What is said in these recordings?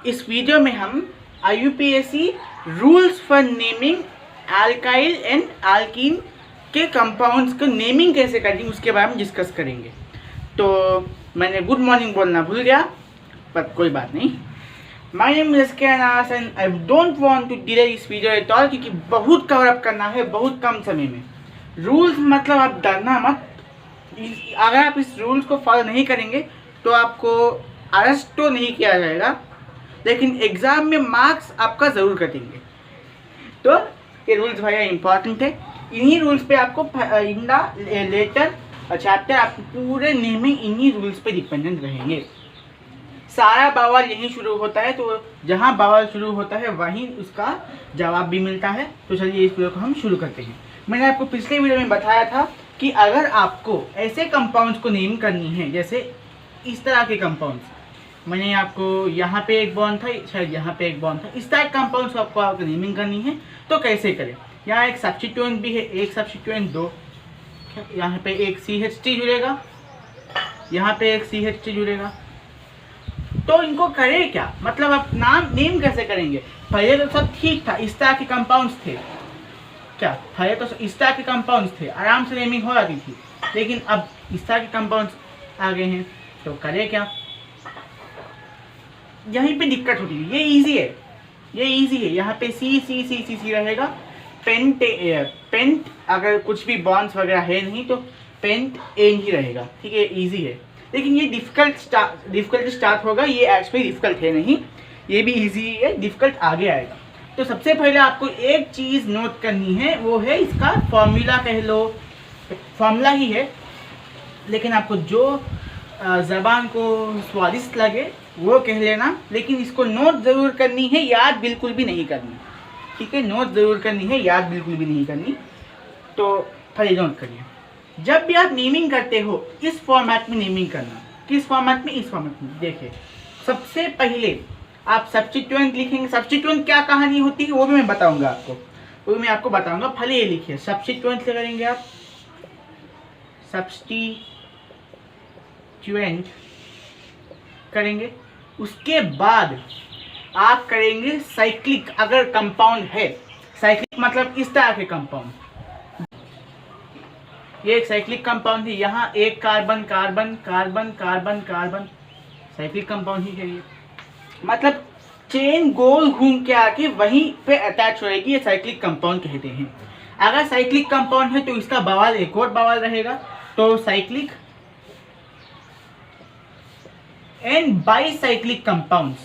इस वीडियो में हम IUPAC rules for naming alkyl and alkyne के कंपाउंड्स को नेमिंग कैसे करनी उसके बारे में डिस्कस करेंगे। तो मैंने गुड मॉर्निंग बोलना भूल गया, पर कोई बात नहीं। माय नेम इज कैनास and I don't want to delay this video at all, क्योंकि बहुत कवर अप करना है बहुत कम समय में। रूल्स मतलब आप डरना मत, अगर आप इस रूल्स को फॉलो नहीं करेंगे तो आपको अरेस्ट तो नहीं किया जाएगा, लेकिन एग्ज़ाम में मार्क्स आपका ज़रूर कटेंगे। तो ये रूल्स भैया इंपॉर्टेंट है। इन्हीं रूल्स पे आपको इन द लेटर चैप्टर आप पूरे नेमिंग इन्हीं रूल्स पे डिपेंडेंट रहेंगे। सारा बवाल यहीं शुरू होता है, तो जहाँ बवाल शुरू होता है वहीं उसका जवाब भी मिलता है। तो चलिए इस वीडियो को हम शुरू करते हैं। मैंने आपको पिछले वीडियो में बताया था कि अगर आपको ऐसे कंपाउंड्स को नेम करनी है, जैसे इस तरह के कंपाउंड्स, मैंने आपको यहाँ पे एक बॉन्ड था, शायद यहाँ पे एक बॉन्ड था, इस तरह के कंपाउंड्स को आपको नेमिंग करनी है तो कैसे करें। यहाँ एक सब्स्टिट्यूएंट भी है, एक सब्स्टिट्यूएंट दो, यहाँ पे एक CH3 जुड़ेगा, यहाँ पे एक CH3 जुड़ेगा। तो इनको करें क्या, मतलब आप नाम नेम कैसे करेंगे। पहले तो सब ठीक था, इस तरह के कंपाउंड्स थे, क्या पहले तो इस तरह के कंपाउंड्स थे, आराम से नेमिंग हो जाती थी, लेकिन अब इस तरह के कंपाउंड्स आ गए हैं, तो करें क्या। यहीं पे दिक्कत होती है, ये इजी है, ये इजी है। यहाँ पे C रहेगा। पेंट अगर कुछ भी बॉन्ड्स वगैरह है नहीं तो पेंट एन ही रहेगा, ठीक है, इजी है। लेकिन ये डिफिकल्ट स्टार्ट होगा, ये एक्चुअली डिफिकल्ट है नहीं, ये भी इजी है, डिफिकल्ट आगे आएगा। तो सबसे पहले आपको एक चीज़ नोट करनी है, वो है इसका फॉर्मूला, कह लो फॉर्मूला ही है, लेकिन आपको जो ज़बान को स्वादिष्ट लगे वो कह लेना, लेकिन इसको नोट ज़रूर करनी है, याद बिल्कुल भी नहीं करनी, ठीक है। नोट ज़रूर करनी है, याद बिल्कुल भी नहीं करनी। तो पहले नोट करिए, जब भी आप नेमिंग करते हो इस फॉर्मेट में नेमिंग करना। किस फॉर्मेट में, इस फॉर्मेट में। देखिए सबसे पहले आप सब्स्टिट्यूएंट लिखेंगे। सब्स्टिट्यूएंट क्या कहानी होती है वो भी मैं बताऊंगा आपको, वो भी मैं आपको बताऊंगा। पहले ये लिखिए, सब्स्टिट्यूएंट से करेंगे आप, सब्स्टिट्यूएंट करेंगे। उसके बाद आप करेंगे साइक्लिक, अगर कंपाउंड है। साइक्लिक मतलब इस तरह के कंपाउंड, ये एक साइक्लिक कंपाउंड है, यहाँ एक carbon carbon carbon carbon carbon, cyclic compound ही है ये। मतलब चेन गोल घूम के आके वहीं पे अटैच होएगी, ये साइक्लिक कंपाउंड कहते हैं। अगर साइक्लिक कंपाउंड है तो इसका बवाल एक और बवाल रहेगा, तो cyclic and bicyclic compounds,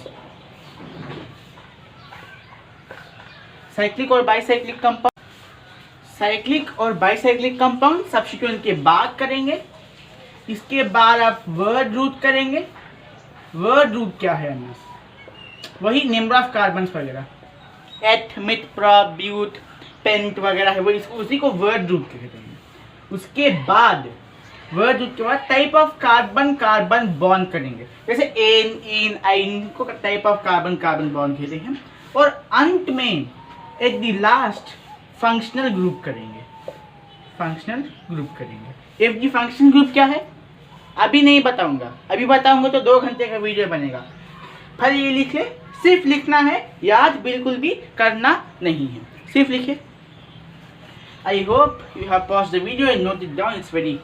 cyclic और बाईसाइक्लिक कंपाउंड, साइक्लिक और बाईसाइक्लिक कंपाउंड सब्स्टिट्यूएंट के बाद करेंगे। इसके बाद आप वर्ड रूट करेंगे। वर्ड रूट क्या है, वही नंबर ऑफ कार्बन्स वगैरह, eth, meth, prop, but, pent वगैरह है, वो उसी को वर्ड रूट कहते हैं। उसके बाद वर्ड रूट के बाद type of carbon carbon bond करेंगे, जैसे एन, इन, आइन को type of carbon carbon bond कहते हैं। और अंत में at the last functional group करेंगे, फंक्शनल ग्रुप करेंगे। FG फंक्शनल ग्रुप क्या है अभी नहीं बताऊंगा, अभी बताऊंगा तो 2 घंटे का वीडियो बनेगा। फिर ये लिख ले, सिर्फ लिखना है, याद बिल्कुल भी करना नहीं है, सिर्फ लिखिए। I hope you have paused the video and note it down, it's very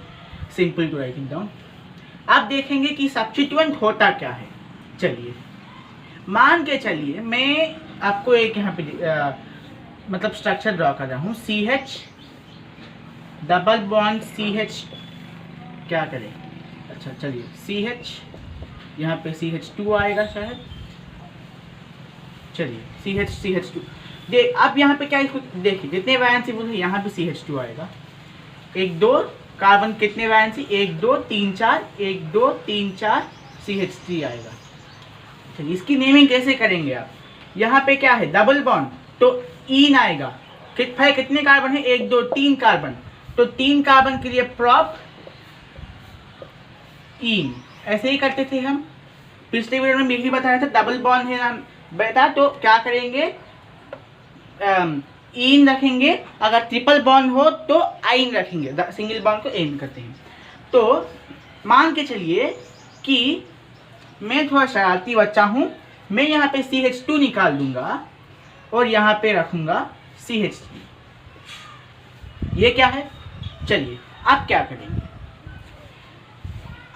simple to write it down. आप देखेंगे कि सब्स्टिट्यूएंट होता क्या है। चलिए मान के चलिए मैं आपको एक यहाँ पे मतलब स्ट्रक्चर ड्रॉ कर रहा हूँ। CH डबल बॉन्ड CH, क्या करें, अच्छा चलिए CH, यहाँ पे CH2 आएगा शायद, चलिए CH2 देख। अब यहाँ पे क्या, इसको देखिए जितने वैलेंसी बोले यहाँ पे CH2 आएगा। 1 2 कार्बन कितने वैलेंसी, 1 2 3 4, 1 2 3 4 CH3 आएगा। चलिए इसकी नेमिंग कैसे करेंगे आप। यहाँ पे क्या है, डबल बॉन्ड, तो इन आएगा। कितने कार्बन है, 1 2 3 कार्बन, तो 3 कार्बन के लिए प्रॉप इन, ऐसे ही करते थे हम। पिछले वीडियो में भी बताया था, डबल बॉन्ड है ना बेटा, तो क्या करेंगे, इन रखेंगे। अगर ट्रिपल बॉन्ड हो तो आइन रखेंगे, सिंगल बॉन्ड को एन करते हैं। तो मान के चलिए कि मैं थोड़ा शरारती बच्चा हूँ, मैं यहाँ पे CH2 निकाल दूंगा और यहाँ पे रखूंगा CH3। ये क्या है? चलिए आप क्या करेंगे,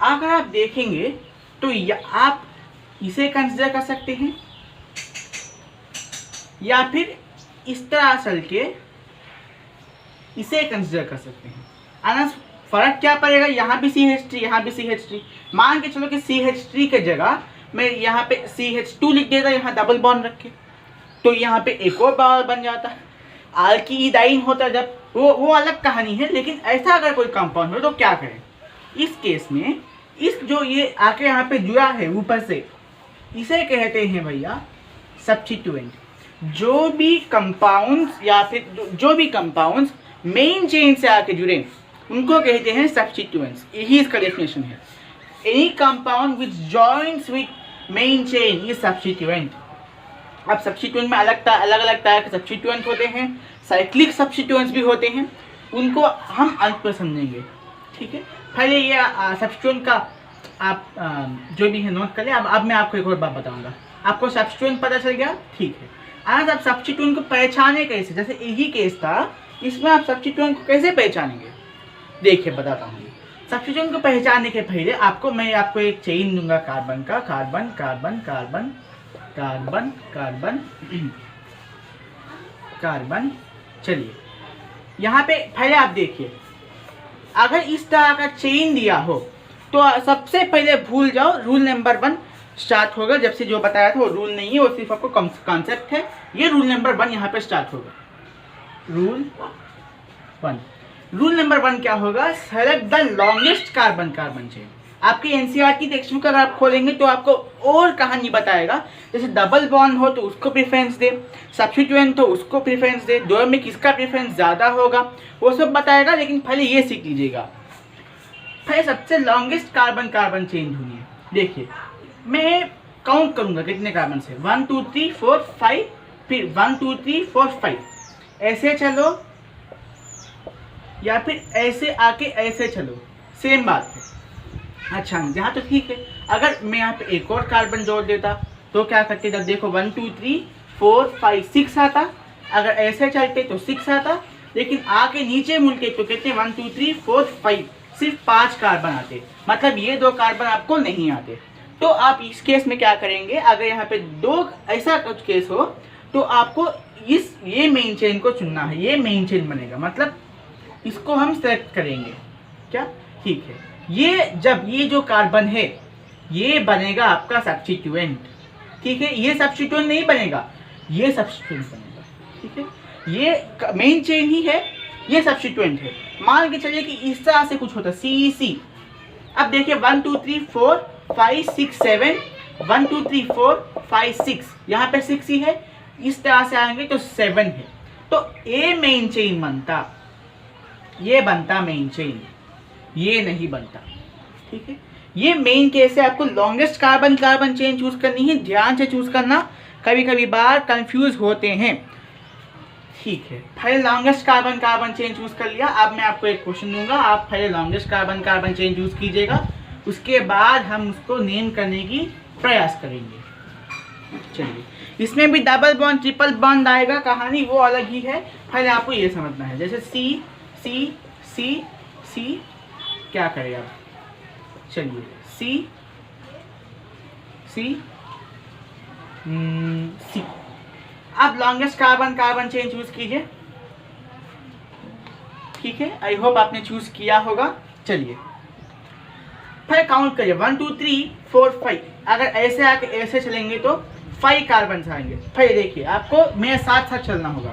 अगर आप देखेंगे तो आप इसे कंसिडर कर सकते हैं या फिर इस तरह चल के इसे कंसिडर कर सकते हैं। अनस फर्क क्या पड़ेगा, यहाँ भी CH3 यहाँ भी CH3। मान के चलो कि CH3 के जगह मैं यहाँ पे CH2 लिख देता, यहाँ डबल बॉन्ड रखे, तो यहाँ पे एक और बॉन्ड बन जाता। अल्कीडाइन होता जब वो अलग कहानी है, लेकिन ऐसा अगर कोई कंपाउंड हो तो क्या करें इस केस में, इस जो ये आके यहाँ पे जुड़ा है ऊपर से, इसे कहते हैं भैया सब्स्टिट्यूएंट। जो भी कंपाउंड्स या फिर जो भी कंपाउंड्स मेन चेन से आके जुड़े उनको कहते हैं सब्स्टिट्यूएंट्स। यही इसका डेफिनेशन है। Any compound which joins with main chain is substituent. अब सब्स्टिट्यूएंट में अलग अलग तरह के सब्स्टिट्यूएंट होते हैं, साइक्लिक सब्स्टिट्यूएंट्स भी होते हैं, उनको हम अंत में समझेंगे। ठीक है, पहले ये सब्स्टिट्यूएंट का आप जो भी है नोट कर ले। अब मैं आपको एक और बात बताऊंगा। आपको सब्स्टिट्यूएंट पता चल गया, ठीक है। आज आप सब्स्टिट्यूएंट को पहचाने कैसे, जैसे यही केस था, इसमें आप सब्स्टिट्यूएंट को कैसे पहचानेंगे देखिए बताता हूँ। सब्स्टिट्यूएंट को पहचानने के पहले मैं आपको एक चेन दूंगा कार्बन का, carbon carbon carbon carbon carbon carbon. चलिए यहाँ पे पहले आप देखिए, अगर इस तरह का चेन दिया हो तो सबसे पहले भूल जाओ रूल नंबर 1 स्टार्ट होगा। जब से जो बताया था वो रूल नहीं है, वो सिर्फ आपको कॉन्सेप्ट है। ये रूल नंबर 1 यहाँ पे स्टार्ट होगा। रूल नंबर 1 क्या होगा, select the longest carbon carbon chain. आपके एनसीईआरटी टेक्स्ट बुक अगर आप खोलेंगे तो आपको और कहानी बताएगा, जैसे डबल बॉन्ड हो तो उसको प्रेफरेंस दे, सब्स्टिट्यूएंट हो उसको प्रेफरेंस दे, दोनों में किसका प्रेफरेंस ज़्यादा होगा वो सब बताएगा। लेकिन पहले ये सीख लीजिएगा, पहले सबसे लॉन्गेस्ट कार्बन कार्बन चेन ढूंढिए। देखिए मैं काउंट करूंगा कितने कार्बन से, 1 2 3 4 5, फिर 1 2 3 4 5, ऐसे चलो या फिर ऐसे आके ऐसे चलो, सेम बात है। अच्छा जहाँ तो ठीक है। अगर मैं यहाँ पे एक और कार्बन जोड़ देता तो क्या करते, जब देखो 1 2 3 4 5 6 आता, अगर ऐसे चलते तो 6 आता, लेकिन आके नीचे मुड़ते तो कहते 1 2 3 4 5, सिर्फ 5 कार्बन आते, मतलब ये 2 कार्बन आपको नहीं आते। तो आप इस केस में क्या करेंगे, अगर यहाँ पे 2 ऐसा कुछ केस हो तो आपको ये मेन चेन को चुनना है, ये मेन चेन बनेगा, मतलब इसको हम सेलेक्ट करेंगे क्या, ठीक है। ये जब ये जो कार्बन है ये बनेगा आपका सब्स्टिट्यूएंट, ठीक है। ये सब्स्टिट्यूएंट नहीं बनेगा, ये सब्स्टिट्यूएंट बनेगा, ठीक है। ये मेन चेन ही है, ये सब्स्टिट्यूएंट है। मान के चलिए कि इस तरह से कुछ होता CEC। अब देखिए 1 2 3 4 5 6 7, 1 2 3 4 5 6, यहाँ पे 6 ही है, इस तरह से आएंगे तो 7 है, तो ये मेन चेन बनता, ये बनता मेन चेन, ये नहीं बनता, ठीक है। ये मेन केस है, आपको longest carbon carbon chain choose करनी है, ध्यान से चूज करना, कभी कभी बार कंफ्यूज होते हैं, ठीक है। पहले longest carbon carbon chain choose कर लिया। अब मैं आपको एक क्वेश्चन दूंगा, आप पहले longest carbon carbon chain choose कीजिएगा, उसके बाद हम उसको नेम करने की प्रयास करेंगे। चलिए इसमें भी डबल बॉन्ड ट्रिपल बॉन्ड आएगा, कहानी वो अलग ही है, पहले आपको ये समझना है। जैसे सी सी सी सी, क्या करें आप, चलिए सी सी सी। आप longest carbon carbon chain choose कीजिए, ठीक है। आई होप आपने चूज किया होगा। चलिए फिर काउंट करिए 1 2 3 4 5, अगर ऐसे आके ऐसे चलेंगे तो 5 कार्बन आएंगे। फिर देखिए आपको मेरे साथ साथ चलना होगा,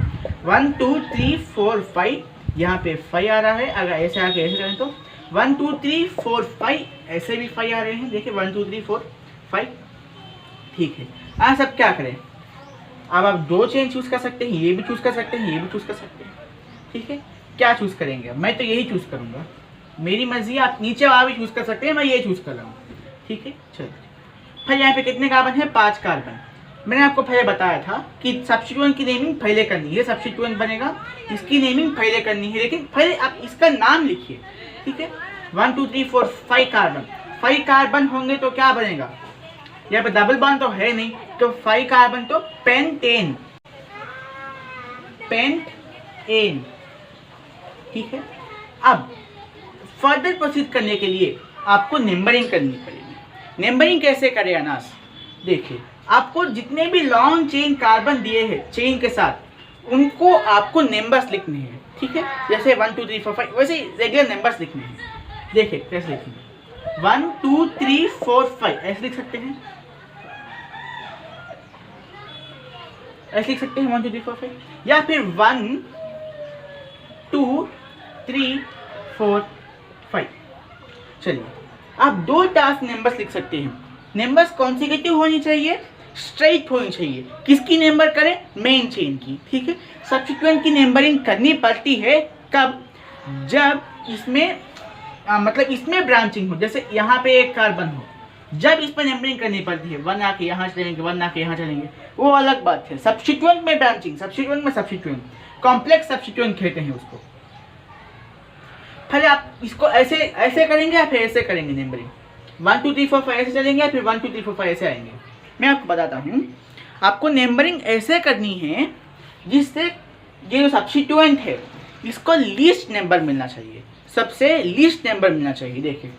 1 2 3 4 5, यहाँ पे 5 आ रहा है, अगर ऐसे आके ऐसे चलें तो 1 2 3 4 5, ऐसे भी 5 आ रहे हैं, देखिए 1 2 3 4 5, ठीक है। आज सब क्या करें, अब आप 2 चेन चूज कर सकते हैं, ये भी चूज कर सकते हैं, ये भी चूज कर सकते हैं, ठीक है। क्या चूज करेंगे, मैं तो यही चूज करूंगा, मेरी मर्जी, आप नीचे वाला भी चूज कर सकते हैं, मैं ये चूज कर रहा हूँ, ठीक है। चलो फिर यहाँ पे कितने कार्बन है, 5 कार्बन। मैंने आपको पहले बताया था कि सब्स्टिट्यूएंट की नेमिंग पहले करनी है, सब्स्टिट्यूएंट बनेगा, इसकी नेमिंग पहले करनी है, लेकिन पहले आप इसका नाम लिखिए, ठीक है। 1 2 3 4 5 कार्बन, 5 कार्बन होंगे तो क्या बनेगा, यहाँ पे डबल बॉन्ड तो है नहीं, तो 5 कार्बन तो पेंटेन, पेंटेन, ठीक है। अब फर्दर प्रोसीड करने के लिए आपको नंबरिंग करनी पड़ेगी। नंबरिंग कैसे करें अनास? देखिए, आपको जितने भी लॉन्ग चेन कार्बन दिए हैं चेन के साथ, उनको आपको नंबर्स लिखने हैं, ठीक है। जैसे 1 2 3 4 5 वैसे रेगुलर नंबर्स लिखने हैं। देखिए कैसे लिखेंगे, 1 2 3 4 5 ऐसे लिख सकते हैं, ऐसे लिख सकते हैं 1 2 3 4 5, या फिर 1 2 3 4 5। चलिए, आप दो टास्क नंबर्स लिख सकते हैं। नंबर्स कॉन्सिक्यूटिव होनी चाहिए, स्ट्रेट होनी चाहिए। किसकी नंबर करें? मेन चेन की, ठीक है। सब्स्टिट्यूएंट की नंबरिंग करनी पड़ती है कब? जब इसमें मतलब इसमें ब्रांचिंग हो, जैसे यहाँ पे एक कार्बन हो, जब इस पर नंबरिंग करनी पड़ती है, 1 आके यहाँ चलेंगे, 1 आके यहाँ चलेंगे, वो अलग बात है। सब्स्टिट्यूएंट में ब्रांचिंग, सब्स्टिट्यूएंट में सब्स्टिट्यूएंट, कॉम्प्लेक्स सब्स्टिट्यूएंट कहते हैं उसको। पहले आप इसको ऐसे ऐसे करेंगे या फिर ऐसे करेंगे नंबरिंग, 1 2 3 4 5 ऐसे चलेंगे या फिर 1 2 3 4 5 ऐसे आएंगे? मैं आपको बताता हूँ। आपको नंबरिंग ऐसे करनी है जिससे ये जो सब्स्टिट्यूएंट है इसको लीस्ट नंबर मिलना चाहिए, सबसे लीस्ट नंबर मिलना चाहिए। देखिए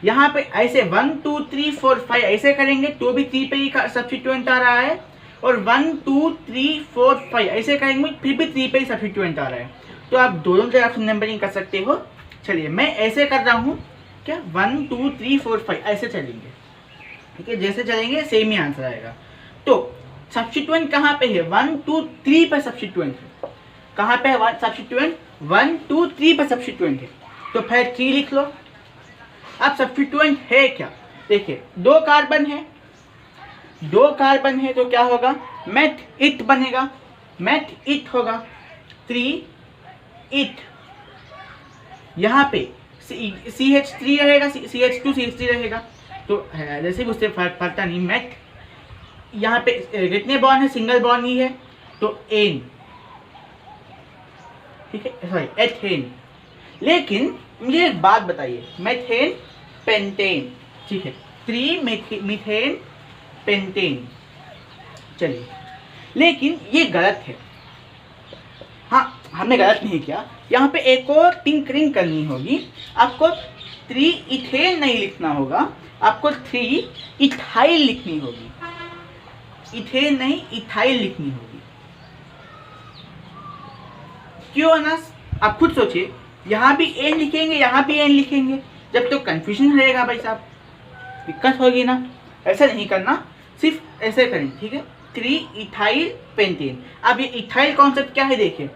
यहाँ पे ऐसे 1 2 3 4 5 ऐसे करेंगे तो भी 3 पे ही सब्स्टिट्यूएंट आ रहा है, और 1 2 3 4 5 ऐसे करेंगे फिर भी 3 पे ही सब्स्टिट्यूएंट आ रहा है। तो आप दोनों तरफ नंबरिंग कर सकते हो। चलिए मैं ऐसे कर रहा हूँ, क्या 1 2 3 4 5 ऐसे चलेंगे, ठीक है। जैसे चलेंगे सेम ही आंसर आएगा। तो सब्स्टिट्यूएंट कहाँ पे है? 1 2 3 पे सब्स्टिट्यूएंट है। कहाँ पे है सब्स्टिट्यूएंट? 1 2 3 पे सब्स्टिट्यूएंट है, तो फिर 3 लिख लो। अब सब्स्टिट्यूएंट है क्या? देखिए दो कार्बन है, दो कार्बन है, तो क्या होगा? मेथ इट बनेगा, मेथ इट होगा, 3 इट। यहाँ पे CH3 रहेगा, CH2 CH3 रहेगा, तो जैसे भी उससे फर्क पड़ता नहीं। मेथ यहाँ पे कितने बॉन्ड है? सिंगल बॉन्ड ही है, तो एन, ठीक है, सॉरी एथेन। लेकिन मुझे एक बात बताइए, मेथेन पेंटेन, ठीक है, 3 मीथेन पेंटेन। चलिए, लेकिन ये गलत है। हाँ, हमने गलत नहीं किया। यहाँ पे एक और टिंकरिंग करनी होगी। आपको 3 इथेन नहीं लिखना होगा, आपको 3 इथाइल लिखनी होगी। इथेन नहीं, इथाइल लिखनी होगी। क्यों अनस? आप खुद सोचिए, यहाँ भी एन लिखेंगे, यहाँ भी एन लिखेंगे, जब तो कंफ्यूजन रहेगा भाई साहब, दिक्कत होगी ना। ऐसा नहीं करना, सिर्फ ऐसे करें, ठीक है। 3 इथाइल पेंटेन। अब ये इथाइल कॉन्सेप्ट क्या है? देखिए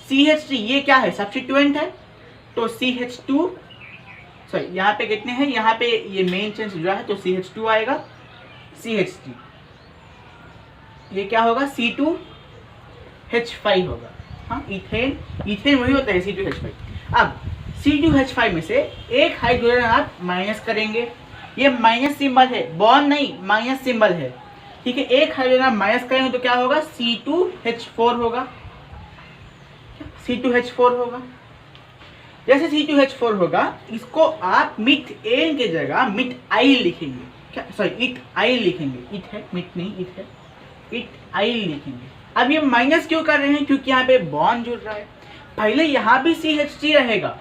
CH3 ये क्या है? सब्स्टिट्यूएंट है, तो CH2, सॉरी यहाँ पे कितने हैं? यहाँ पे ये मेन चेन जुड़ा है तो CH2 आएगा, CH3 ये क्या होगा? C2H5 होगा। हाँ, इथेन, इथेन वही होता है C2H5। अब C2H5 में से एक हाइड्रोजन आप माइनस करेंगे, ये माइनस सिंबल है, बॉन्ड नहीं, माइनस सिंबल है, ठीक है। एक हाइड्रोजन आप माइनस करेंगे तो क्या होगा? C2H4 होगा, C2H4 होगा। जैसे C2H4 होगा, इसको आप मिथ एन के जगह मिथ आइल लिखेंगे, क्या सॉरी इथ आइल लिखेंगे। इथ है, मिथ नहीं, इथ है, इथ आइल लिखेंगे। अब ये माइनस क्यों कर रहे हैं? क्योंकि यहाँ पे बॉन्ड जुड़ रहा है। पहले यहाँ भी CH3 रहेगा,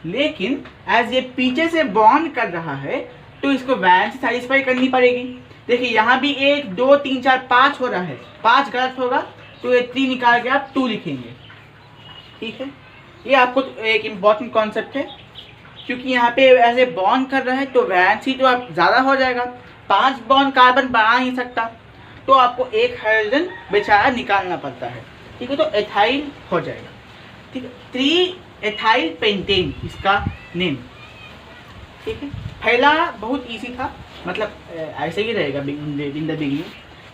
लेकिन एज ये पीछे से बॉन्ड कर रहा है तो इसको वैलेंस सेटिस्फाई करनी पड़ेगी। देखिए यहाँ भी 1 2 3 4 5 हो रहा है, 5 गलत होगा तो ये 3 निकाल के आप 2 लिखेंगे, ठीक है। ये आपको एक इम्पॉर्टेंट कॉन्सेप्ट है, क्योंकि यहाँ पे ऐसे बॉन्ड कर रहा है तो वैलेंसी तो आप ज़्यादा हो जाएगा। 5 बॉन्ड कार्बन बना नहीं सकता, तो आपको एक हाइड्रोजन बेचारा निकालना पड़ता है, ठीक है। तो एथाइल हो जाएगा, ठीक है। 3 एथाइल पेंटेन इसका नेम, ठीक है। पहला बहुत इजी था, मतलब ऐसे ही रहेगा इन द बिगिनिंग।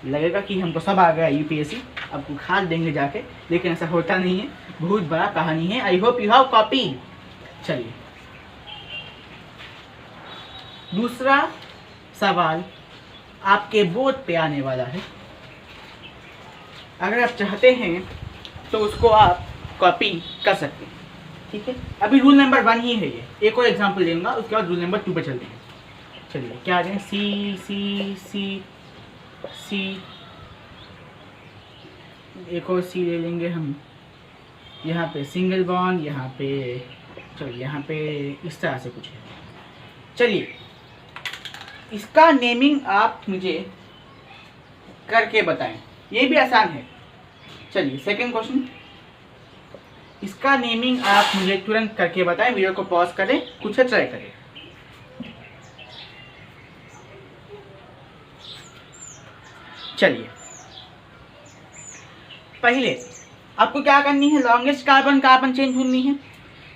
लगेगा कि हमको सब आ गया UPSC, अब खाल देंगे जाके, लेकिन ऐसा होता नहीं है, बहुत बड़ा कहानी है। I hope you have copy. चलिए दूसरा सवाल आपके बोर्ड पे आने वाला है। अगर आप चाहते हैं तो उसको आप कॉपी कर सकते हैं, ठीक है। अभी रूल नंबर 1 ही है ये, एक और एग्जाम्पल दूंगा, उसके बाद रूल नंबर 2 पे चलते हैं। चलिए क्या दें, सी सी सी सी, एक और सी ले लेंगे हम, यहाँ पे सिंगल बॉन्ड, यहाँ पे चलिए यहाँ पे इस तरह से कुछ है। चलिए इसका नेमिंग आप मुझे करके बताएं, ये भी आसान है। चलिए सेकंड क्वेश्चन, इसका नेमिंग आप मुझे तुरंत करके बताएं, वीडियो को पॉज करें, कुछ ट्राई करें। चलिए पहले आपको क्या करनी है, लॉन्गेस्ट कार्बन कार्बन चेन ढूंढनी है।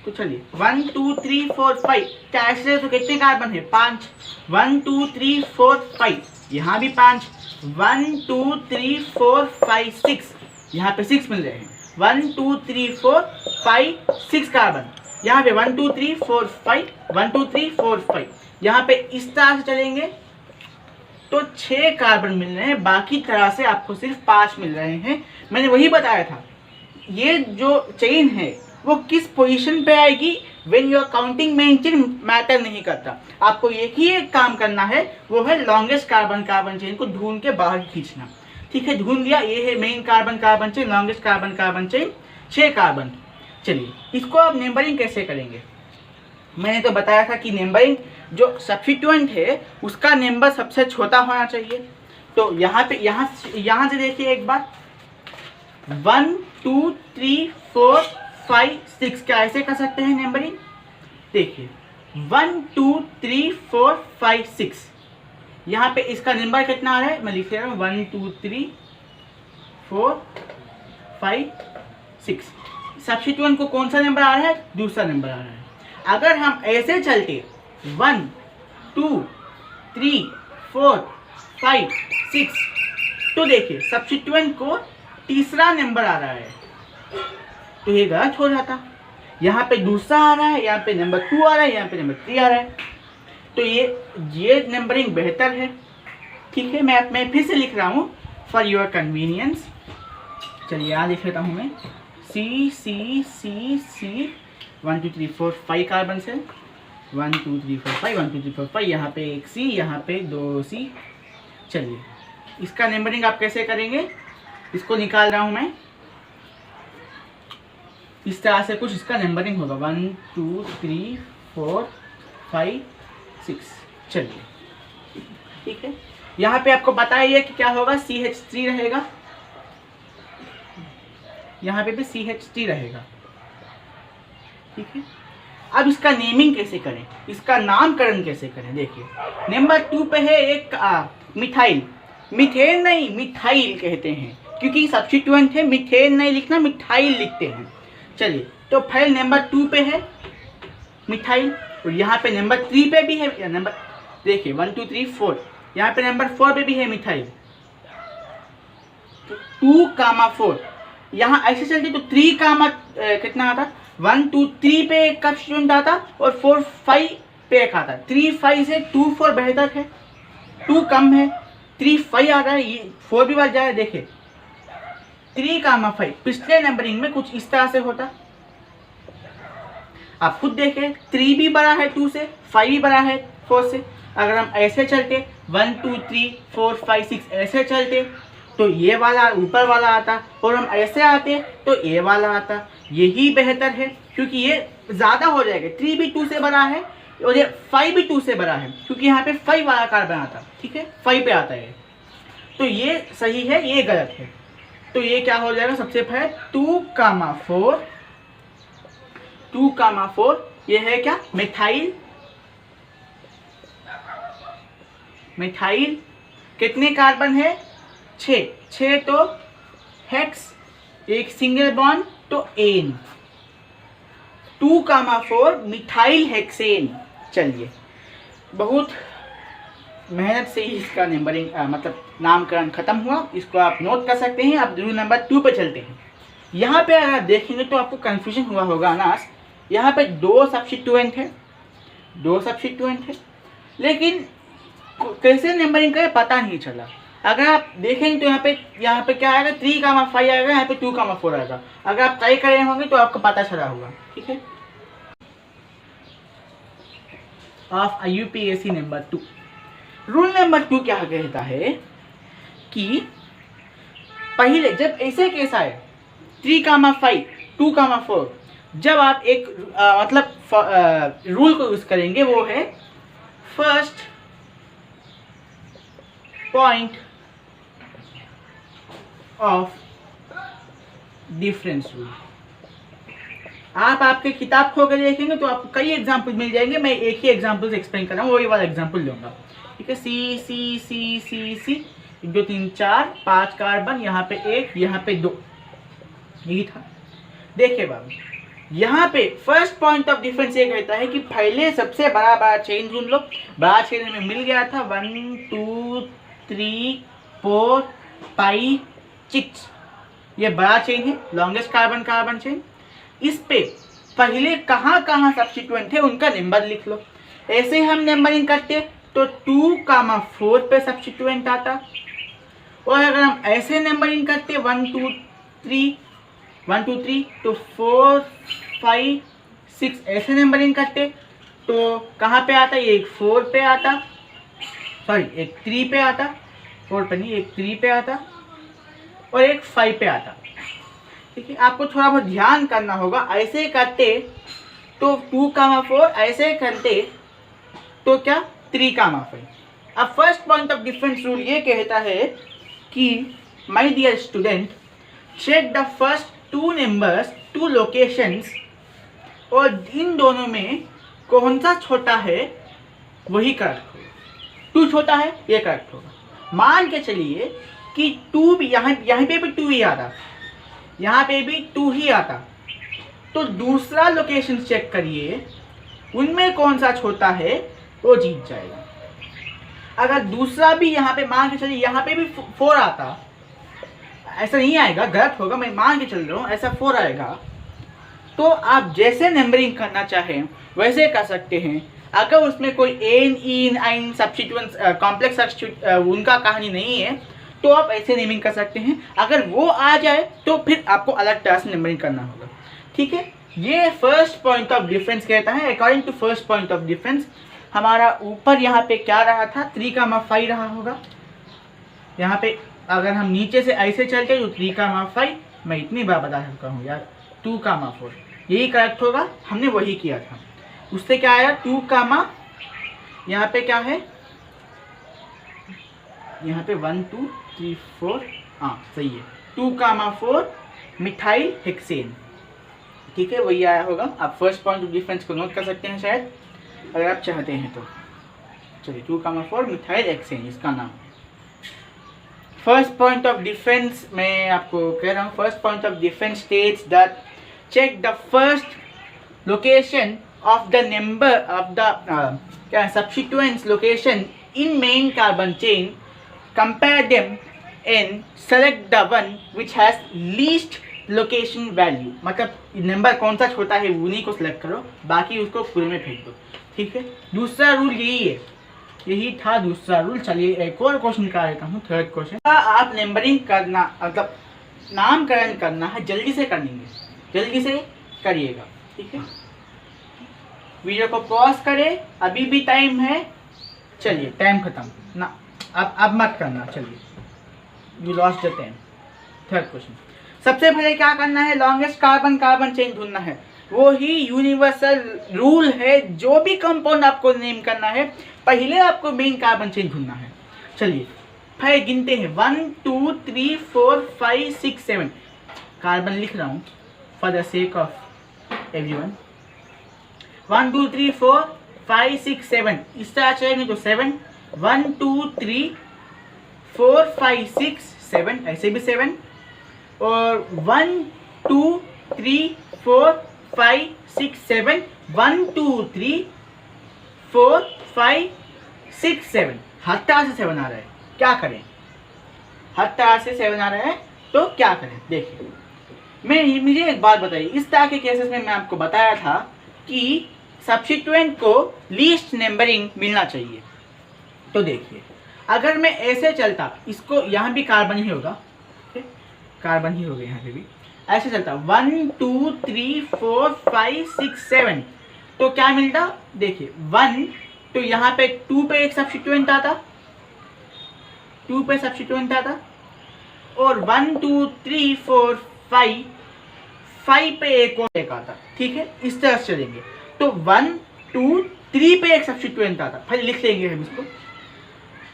तो चलिए 1 2 3 4 5, क्या ऐसे तो कितने कार्बन है, 5, 1 2 3 4 5, यहाँ भी 5, 1 2 3 4 5 6, यहाँ पे 6 मिल रहे हैं, 1 2 3 4 5 6 कार्बन, यहाँ पे 1 2 3 4 5, 1 2 3 4 5, यहाँ पे इस तरह से चलेंगे तो 6 कार्बन मिल रहे हैं, बाकी तरह से आपको सिर्फ 5 मिल रहे हैं। मैंने वही बताया था, ये जो चेन है वो किस पोजीशन पे आएगी, when you are counting main chain matter नहीं करता, आपको एक ही एक काम करना है, वो है लॉन्गेस्ट कार्बन कार्बन चेन को ढूंढ के बाहर खींचना। ठीक है, ढूंढ लिया, ये है main carbon carbon chain, longest carbon carbon chain, 6 carbon. चलिए इसको आप नंबरिंग कैसे करेंगे, मैंने तो बताया था कि नंबरिंग जो सब्स्टिट्यूएंट है उसका नंबर सबसे छोटा होना चाहिए। तो यहाँ पे यहाँ से देखिए एक बार, 1 2 3 4 5 6, क्या ऐसे कर सकते हैं नंबरिंग, देखिए 1 2 3 4 5 6, यहाँ पे इसका नंबर कितना आ रहा है, मैं लिख रहा हूँ 1 2 3 4 5 6, सब्स्टिट्यूएंट को कौन सा नंबर आ रहा है, दूसरा नंबर आ रहा है। अगर हम ऐसे चलते 1 2 3 4 5 6, तो देखिए सब्स्टिट्यूएंट को तीसरा नंबर आ रहा है, तो ये गलत हो जाता, यहाँ पे दूसरा आ रहा है, यहाँ पे नंबर 2 आ रहा है, यहाँ पे नंबर 3 आ रहा है, तो ये नंबरिंग बेहतर है। ठीक है, मैं फिर से लिख रहा हूँ फॉर योर कन्वीनियंस। चलिए यहाँ लिख लेता हूँ मैं, सी सी सी सी, 1 2 3 4 5 कार्बन से, 1 2 3 4 5, 1 2 3 4 5, यहाँ पे एक सी, यहाँ पे 2 सी। चलिए इसका नंबरिंग आप कैसे करेंगे, इसको निकाल रहा हूँ मैं, इस तरह से कुछ इसका नंबरिंग होगा, 1 2 3 4 5 6। चलिए ठीक है, यहाँ पे आपको बताइए कि क्या होगा, CH3 रहेगा, यहाँ पे भी CH3 रहेगा। ठीक है, अब इसका नेमिंग कैसे करें, इसका नामकरण कैसे करें, देखिए नंबर 2 पे है एक मिथाइल, मिथेन नहीं मिथाइल कहते हैं, क्योंकि सब्स्टिट्यूएंट है, मिथेन नहीं लिखना, मिथाइल लिखते हैं। चलिए तो फाइल नंबर 2 पे है मिथाइल, और यहाँ पे नंबर 3 पे भी है, नंबर देखिए 1 2 3 4, यहाँ पे नंबर 4 पे भी है मिथाइल, 2, 4, यहाँ ऐसे चलते तो 3, कितना आता, 1 2 3 पे एक का स्टूडेंट आता और 4 5 पे एक आता, 3 5 से 2 4 बेहतर है, 2 कम है, 3 5 आ रहा है, ये 4 भी बढ़ जाए, देखिए 3, 5, पिछले नंबरिंग में कुछ इस तरह से होता, आप खुद देखें, 3 भी बड़ा है 2 से, 5 भी बड़ा है 4 से। अगर हम ऐसे चलते 1 2 3 4 5 6 ऐसे चलते तो ये वाला ऊपर वाला आता, और हम ऐसे आते तो ये वाला आता, यही बेहतर है, क्योंकि ये ज़्यादा हो जाएगा, 3 भी 2 से बड़ा है और ये 5 भी 2 से बड़ा है, क्योंकि यहाँ पे 5 वाला कार्बन आता, ठीक है 5 पे आता है, तो ये सही है, ये गलत है। तो ये क्या हो जाएगा, सबसे पहले 2, 4, ये है क्या, मिथाइल, मिथाइल कितने कार्बन है, 6 तो हेक्स, एक सिंगल बॉन्ड तो एन, 2, 4 मिथाइल हेक्सेन। चलिए बहुत मेहनत से ही इसका नंबरिंग मतलब नामकरण खत्म हुआ, इसको आप नोट कर सकते हैं। अब रूल नंबर 2 पे चलते हैं। यहाँ पे अगर देखेंगे तो आपको कंफ्यूजन हुआ होगा ना, यहाँ पे 2 सब्स्टिट्यूएंट है, लेकिन कैसे नंबरिंग करें पता नहीं चला। अगर आप देखेंगे तो यहाँ पे क्या आएगा, 3, 5 आएगा, यहाँ पे 2, 4 आएगा। अगर आप ट्राई कर रहे होंगे तो आपको पता चला होगा, ठीक है। Of IUPAC number 2 rule number 2 क्या कहता है कि पहले जब ऐसे केस आए 3,5 2,4, जब आप एक मतलब रूल को यूज करेंगे, वो है first point of difference rule. आप आपके किताब खो कर देखेंगे तो आपको कई एग्जाम्पल मिल जाएंगे। मैं एक ही एग्जाम्पल से एक्सप्लेन कर रहा हूँ, वही वाला एग्जाम्पल दूंगा। ठीक है, सी सी सी सी सी 1 2 3 4 5 कार्बन, यहाँ पे 1, यहाँ पे 2, यही था। देखिए बाबू, यहाँ पे फर्स्ट पॉइंट ऑफ डिफरेंस ये कहता है कि पहले सबसे बड़ा चेन ढूंढ लो। बड़ा चेन हमें मिल गया था 1 2 3 4 5 6, ये बड़ा चेन है, लॉन्गेस्ट कार्बन कार्बन चेन। इस पे पहले कहाँ कहाँ सब्स्टिट्यूएंट है उनका नंबर लिख लो। ऐसे हम नंबरिंग करते तो 2,4 पे सब्स्टिट्यूएंट आता, और अगर हम ऐसे नंबरिंग करते 1 2 3 तो 4 5 6 ऐसे नंबरिंग करते तो कहाँ पे आता, ये एक 4 पे आता, सॉरी एक 3 पे आता, 4 पे नहीं, एक 3 पे आता और एक 5 पे आता। ठीक है, आपको थोड़ा बहुत ध्यान करना होगा। ऐसे करते तो 2,4, ऐसे करते तो क्या 3,5। अब first point of difference rule ये कहता है कि my dear student, check the first 2 numbers 2 locations, और इन दोनों में कौन सा छोटा है वही करेक्ट होगा। 2 छोटा है, ये करेक्ट होगा। मान के चलिए कि 2 भी यहाँ पे भी 2 ही आता, यहाँ पे भी 2 ही आता, तो दूसरा लोकेशन चेक करिए, उनमें कौन सा छोटा है वो जीत जाएगा। अगर दूसरा भी यहाँ पे मान के चलिए यहाँ पे भी 4 आता, ऐसा नहीं आएगा, गलत होगा, मैं मान के चल रहा हूँ, ऐसा 4 आएगा, तो आप जैसे नंबरिंग करना चाहें वैसे कर सकते हैं। अगर उसमें कोई एन इन आइन सब्स्टिट्यूएंट्स कॉम्प्लेक्स सब्स्टिट्यूट उनका कहानी नहीं है तो आप ऐसे नेमिंग कर सकते हैं। अगर वो आ जाए तो फिर आपको अलग तरह से नंबरिंग करना होगा। ठीक है, ये फर्स्ट पॉइंट ऑफ डिफरेंस कहता है। According to first point of difference हमारा ऊपर यहाँ पे क्या रहा था, 3,5 रहा होगा। यहाँ पे अगर हम नीचे से ऐसे चलते तो 3,5, मैं इतनी बार बता चुका हूँ यार, 2,4 यही करेक्ट होगा, हमने वही किया था। उससे क्या आया 2, यहाँ पे क्या है, यहाँ पे 1 2 3 4, हाँ सही है, 2,4 मिथाइल हेक्सेन। ठीक है, वही आया होगा। आप फर्स्ट पॉइंट ऑफ डिफरेंस को नोट कर सकते हैं शायद, अगर आप चाहते हैं तो। चलिए 2,4 मिथाइल हेक्सेन इसका नाम। फर्स्ट पॉइंट ऑफ डिफरेंस मैं आपको कह रहा हूँ, first point of difference states that check the first location of the number of the क्या substituents location in main carbon chain, compare them and select the one which has least location value। मतलब number कौन सा छोटा है उन्हीं को select करो, बाकी उसको पूरे में फेंक दो। ठीक है, दूसरा रूल यही है, यही था दूसरा रूल। चलिए एक और क्वेश्चन का लेता हूँ, थर्ड क्वेश्चन। आप नंबरिंग करना मतलब नामकरण करना है, जल्दी से करेंगे, जल्दी से करिएगा। ठीक है, वीडियो को पॉज करें, अभी भी टाइम है। चलिए टाइम खत्म ना, अब मत करना। चलिए you lost the time. Third question, सबसे पहले क्या करना है, लॉन्गेस्ट कार्बन कार्बन चेन ढूंढना है। वो ही यूनिवर्सल रूल है, जो भी कंपाउंड आपको नेम करना है पहले आपको मेन कार्बन चेन ढूंढना है। चलिए फिर गिनते हैं, 1 2 3 4 5 6 7 कार्बन लिख रहा हूँ for the sake of everyone. 1 2 3 4 5 6 7 इस तरह चलेंगे तो 7, 1 2 3 4 5 6 7, ऐसे भी 7, और 1 2 3 4 5 6 7, 1 2 3 4 5 6 7, हर तरह से 7 आ रहा है, क्या करें? हर तरह से 7 आ रहा है तो क्या करें? देखिए, मुझे एक बात बताइए, इस तरह के केसेस में मैं आपको बताया था कि सब्स्टिट्यूएंट को लीस्ट नंबरिंग मिलना चाहिए। तो देखिए, अगर मैं ऐसे चलता, इसको यहाँ भी कार्बन ही होगा, कार्बन ही होगा, यहाँ पे भी ऐसे चलता 1 2 3 4 5 6 7, तो क्या मिलता? देखिए 1, तो यहाँ पे 2 पे एक सब्स्टिट्यूएंट आता, 2 पे सब्स्टिट्यूएंट आता, और 1 2 3 4 5 5 पे एक और एक आता, ठीक है, इस तरह से चलेंगे। तो 1 2 3 पे एक सब्स्टिट्यूएंट आता, फिर लिख लेंगे हम इसको,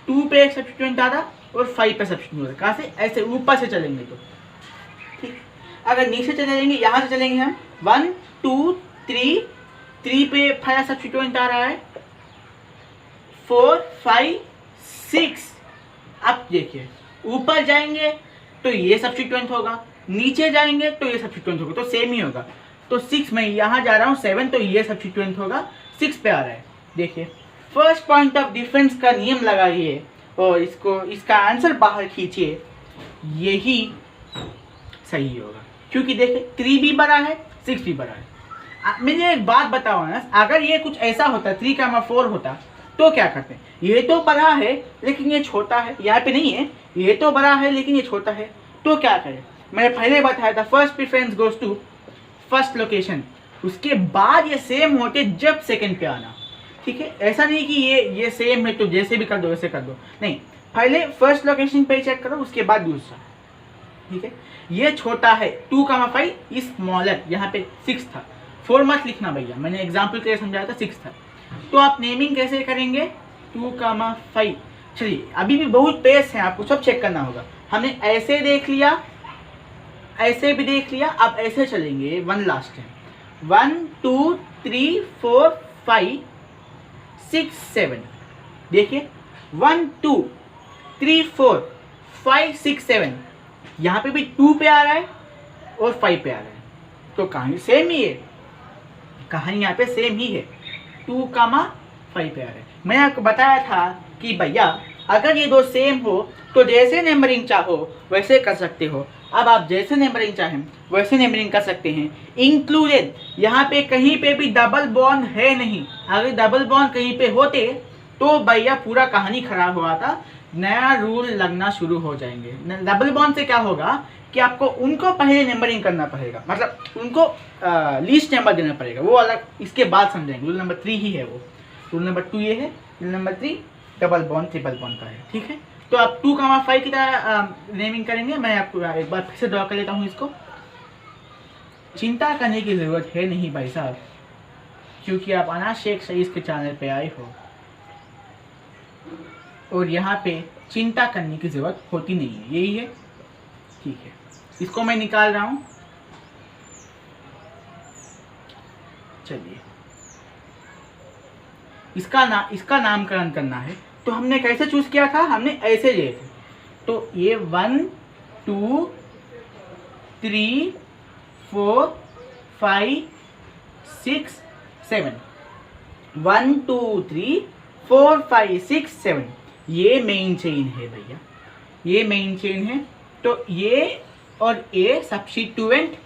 2 पे एक सब्स्टिट्यूएंट आता और 5 पे सब्स्टिट्यूएंट, कहाँ से, ऐसे ऊपर से चलेंगे तो ठीक। अगर नीचे चलेंगे, यहाँ से चलेंगे हम 1 2 3 3 पे 5 सब्स्टिट्यूएंट आ रहा है, 4 5 6। अब देखिए ऊपर जाएंगे तो ये सब्स्टिट्यूएंट होगा, नीचे जाएंगे तो ये सब्स्टिट्यूएंट होगा, तो सेम ही होगा। तो 6 में यहाँ जा रहा हूँ 7, तो ये सब्स्टिट्यूएंट होगा, 6 पे आ रहा है। देखिए फर्स्ट पॉइंट ऑफ डिफरेंस का नियम लगाइए और इसको, इसका आंसर बाहर खींचिए, यही सही होगा, क्योंकि देखिए 3 भी बड़ा है 6 भी बड़ा है। मुझे एक बात बताओ ना, अगर ये कुछ ऐसा होता 3, 4 होता तो क्या करते हैं, ये तो बड़ा है लेकिन ये छोटा है, यहाँ पे नहीं है, ये तो बड़ा है लेकिन ये छोटा है, तो क्या करें। मैंने पहले बताया था first preference goes to first location, उसके बाद ये सेम होते जब सेकंड पे आना, ठीक है। ऐसा नहीं कि ये सेम है तो जैसे भी कर दो वैसे कर दो, नहीं, पहले फर्स्ट लोकेशन पे चेक करो उसके बाद दूसरा, ठीक है। ये छोटा है 2, 5 इज स्मॉलर, यहाँ पे 6 था, 4 मत लिखना भैया, मैंने एग्जाम्पल के लिए समझाया था 6 था। तो आप नेमिंग कैसे करेंगे, 2, 5। चलिए अभी भी बहुत पेस है, आपको सब चेक करना होगा। हमने ऐसे देख लिया, ऐसे भी देख लिया, अब ऐसे चलेंगे, 1 लास्ट है, 1 2 3 4 5 6 7। देखिए 1 2 3 4 5 6 7, यहाँ पे भी 2 पे आ रहा है और 5 पे आ रहा है, तो कहानी सेम ही है, कहानी यहाँ पे सेम ही है, 2, 5 पे आ रहा है। मैंने आपको बताया था कि भैया अगर ये दो सेम हो तो जैसे नंबरिंग चाहो वैसे कर सकते हो। अब आप जैसे नंबरिंग चाहें वैसे नंबरिंग कर सकते हैं, इंक्लूडेड यहाँ पे कहीं पे भी डबल बॉन्ड है नहीं। अगर डबल बॉन्ड कहीं पे होते तो भैया पूरा कहानी खराब हुआ था, नया रूल लगना शुरू हो जाएंगे। डबल बॉन्ड से क्या होगा कि आपको उनको पहले नंबरिंग करना पड़ेगा, मतलब उनको लीस्ट नंबर देना पड़ेगा, वो अलग इसके बाद समझेंगे। रूल नंबर 3 ही है वो, रूल नंबर 2 ये है, rule number 3 double bond triple bond का है, ठीक है। तो आप 2, 5 की तरह नेमिंग करेंगे। मैं आपको एक बार फिर से ड्रॉ कर लेता हूँ इसको। चिंता करने की ज़रूरत है नहीं भाई साहब, क्योंकि आप अनाज शेख सईद के चैनल पे आए हो और यहाँ पे चिंता करने की ज़रूरत होती नहीं है, यही है, ठीक है। इसको मैं निकाल रहा हूँ, चलिए इसका नामकरण करना है। तो हमने कैसे चूज किया था, हमने ऐसे लिए थे, तो ये 1 2 3 4 5 6 7, 1 2 3 4 5 6 7, ये मेन चेन है भैया, ये मेन चेन है। तो ये और ये सब्स्टिट्यूएंट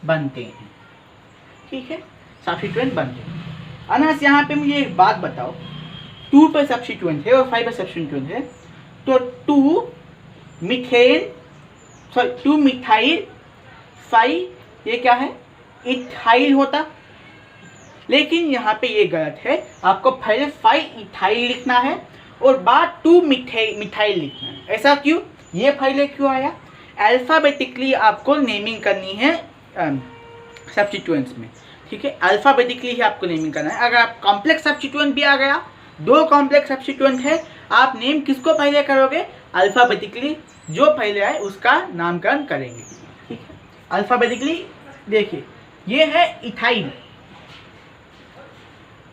बनते हैं, ठीक है, सब्स्टिट्यूएंट बनते हैं। अनस यहाँ पे मुझे एक बात बताओ, 2 पे सब्स्टिट्यूएंट है और 5 पे सब्स्टिट्यूएंट है, तो 2 मिथाइल 5 ये क्या है, इथाइल होता, लेकिन यहाँ पे ये गलत है। आपको पहले 5 इथाइल लिखना है और बाद 2 मिथाइल लिखना है। ऐसा क्यों, ये पहले क्यों आया, अल्फ़ाबेटिकली आपको नेमिंग करनी है सब्स्टिट्यूएंट्स में, ठीक है, अल्फ़ाबेटिकली ही आपको नेमिंग करना है। अगर आप कॉम्प्लेक्स सब्स्टिट्यूएंट भी आ गया, 2 कॉम्प्लेक्स सब्स्टिट्यूएंट है, आप नेम किसको पहले करोगे, अल्फ़ाबेटिकली जो पहले आए उसका नामकरण करेंगे, ठीक है। अल्फ़ाबेटिकली देखिए ये है इथाइल,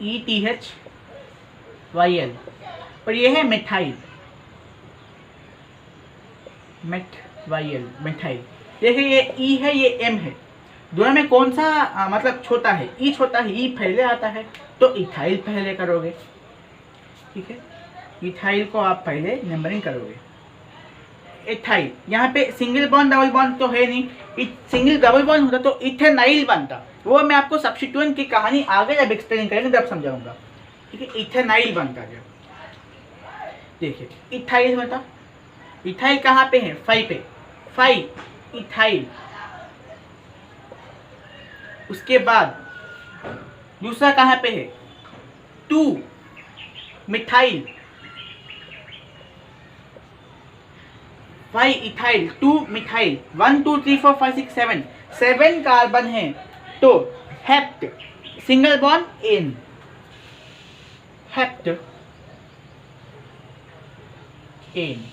ETHYL, और ये है मिथाइल, मिथाइल। देखिए ये E है, ये M है, दोनों में कौन सा मतलब छोटा है, E छोटा है, E पहले आता है, तो इथाइल पहले करोगे, ठीक है, इथाइल को आप पहले नंबरिंग करोगे। इथाइल यहाँ पे सिंगल बॉन्ड डबल बॉन्ड तो है नहीं, सिंगल डबल बॉन्ड होता तो इथेनाइल बनता, वो मैं आपको सब्स्टिट्यूएंट की कहानी आगे जब एक्सप्लेन करेंगे तब समझाऊंगा, ठीक है। इथेनाइल बनता जब, देखिए इथाइल बनता, इथाइल कहाँ पे है, 5 पे, 5 इथाइल। उसके बाद दूसरा कहाँ पे है, 2 मिथाइल, 5 इथाइल 2 मिथाइल 1 2 3 4 5 6 7 7 कार्बन है, तो hept single bond ane, hept ane.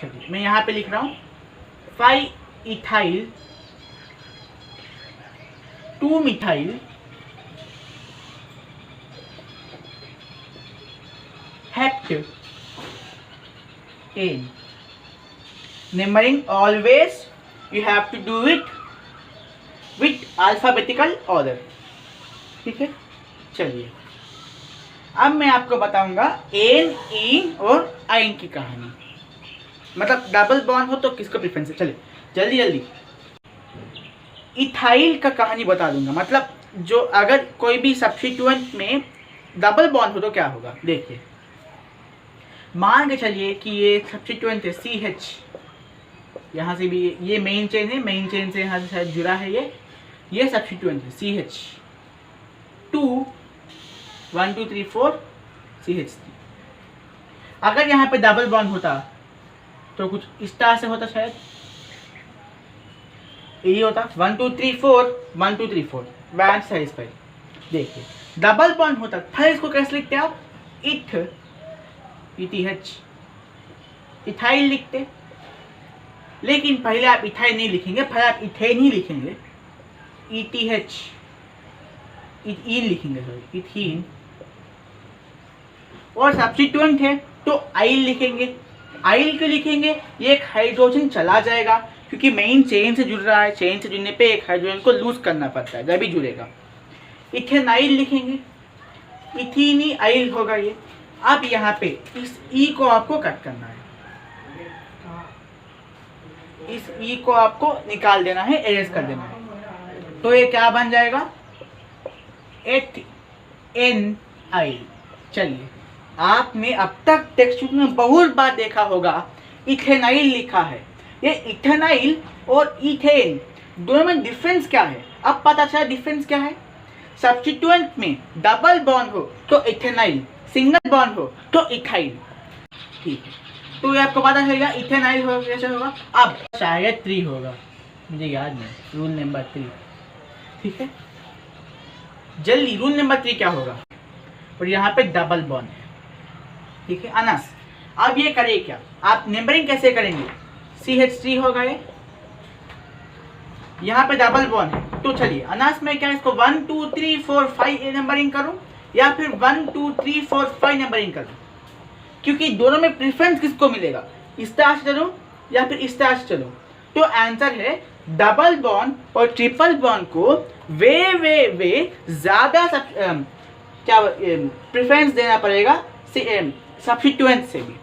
चलिए मैं यहाँ पे लिख रहा हूँ 5 ethyl 2 methyl hept ane. Numbering always you have to do it with alphabetical order, ठीक है। चलिए अब मैं आपको बताऊंगा एन, इन और आइन की कहानी, मतलब डबल बॉन्ड हो तो किसको प्रेफरेंस है। चलिए जल्दी जल्दी इथाइल का कहानी बता दूंगा, मतलब जो अगर कोई भी सब्स्टिट्यूएंट में डबल बॉन्ड हो तो क्या होगा। देखिए मान के चलिए कि ये सब्स्टिट्यूएंट है CH, यहाँ से भी ये मेन चेन है, मेन चेन से यहाँ से शायद जुड़ा है, ये सब्स्टिट्यूएंट है CH 2 1 2 3 4 CH3। अगर यहाँ पे डबल बॉन्ड होता तो कुछ इस तरह से होता, शायद ये होता 1 2 3 4 1 2 3 4 बैंड सेटिस्फाइड। देखिए डबल बॉन्ड होता फिर इसको कैसे लिखते आप, ETH इथाइल लिखते, लेकिन पहले आप इथाइल नहीं लिखेंगे, पहले आप इथेन ही लिखेंगे, ETH ईन लिखेंगे, सॉरी इथीन। और सब्स्टिट्यूएंट है तो आइल लिखेंगे। आइल क्यों लिखेंगे, ये एक हाइड्रोजन चला जाएगा क्योंकि मेन चेन से जुड़ रहा है, चेन से जुड़ने पे एक हाइड्रोजन को लूज करना पड़ता है जब भी जुड़ेगा। इथेनाइल लिखेंगे, इथीनी आइल होगा ये। अब यहाँ पे इस ई को आपको कट करना है, इस ई को आपको निकाल देना है, एरेज कर देना है, तो ये क्या बन जाएगा, एथेनाइल। चलिए आपने अब तक टेक्स्ट में बहुत बार देखा होगा इथेनाइल लिखा है, ये इथेनाइल और इथेन दोनों में डिफरेंस क्या है। अब पता चला डिफरेंस क्या है, सब्स्टिट्यूएंट में डबल बॉन्ड हो तो इथेनाइल, सिंगल बॉन्ड हो तो इथाइल, ठीक है। तो ये आपको पता चलेगा इथेनाइल हो कैसे होगा। अब शायद 3 होगा, मुझे याद नहीं, रूल नंबर 3, ठीक है। जल्दी रूल नंबर 3 क्या होगा, और यहाँ पे डबल बॉन्ड है, ठीक है अनस। अब ये करें क्या, आप नंबरिंग कैसे करेंगे, CH3 होगा ये, यहाँ पे डबल बॉन्ड है, तो चलिए अनास में क्या इसको 1 2 3 4 5 नंबरिंग करूं या फिर 1 2 3 4 5 नंबरिंग करूं, क्योंकि दोनों में प्रेफरेंस किसको मिलेगा, इस तरह से चलूं या फिर इस तरह से चलूं। तो आंसर है डबल बॉन्ड और ट्रिपल बॉन्ड को वे ज्यादा क्या प्रेफरेंस देना पड़ेगा सब्स्टिट्यूएंट से भी,